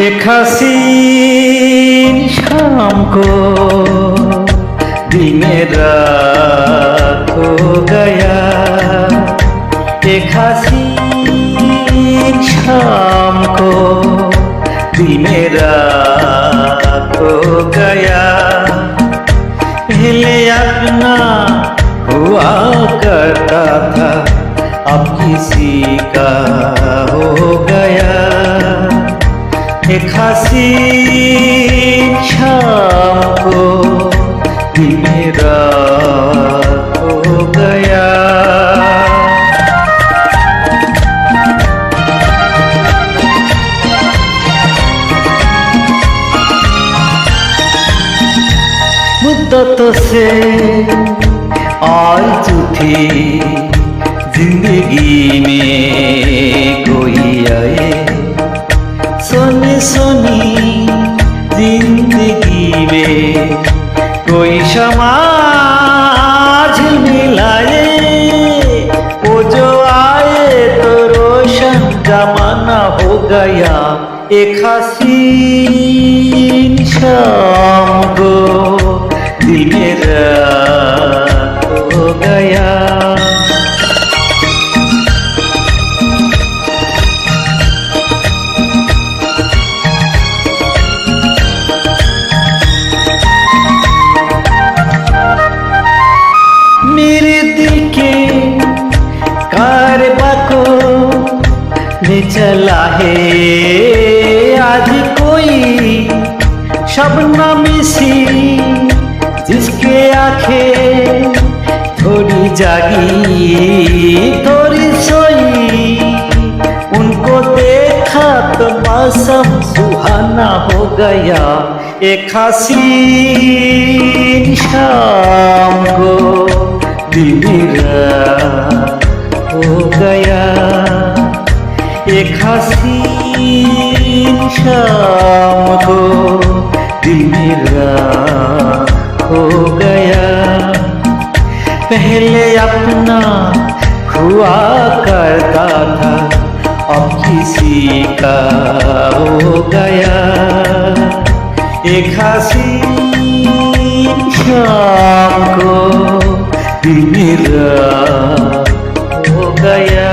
एक हसीन शाम को दिल में रात हो गया। एक हसीन शाम को दिल में रात हो गया। पहले अपना हुआ करता था, अब किसी का हो गया। एक हसीन शाम को दिल में रात हो गया। मुद्दतों से आरज़ू थी जिंदगी में कोई आए। सोनी सोनी जिंदगी में कोई समाज मिलाए। वो जो आए तो रोशन जमाना हो गया। एक हसीन शाम को दिल में रात हो गया। मेरे दिल के कारवा को ले चला है आज कोई शबनम सी, जिसके आंखें थोड़ी जागी थोड़ी सोई। उनको देखा तो मौसम सुहाना हो गया। एक हसीन शाम को दिल में रात हो गया। एक हसीन शाम को दिल में रात हो गया। पहले अपना हुआ करता था, अब किसी का हो गया। एक हसीन शाम को दिल में रात हो गया।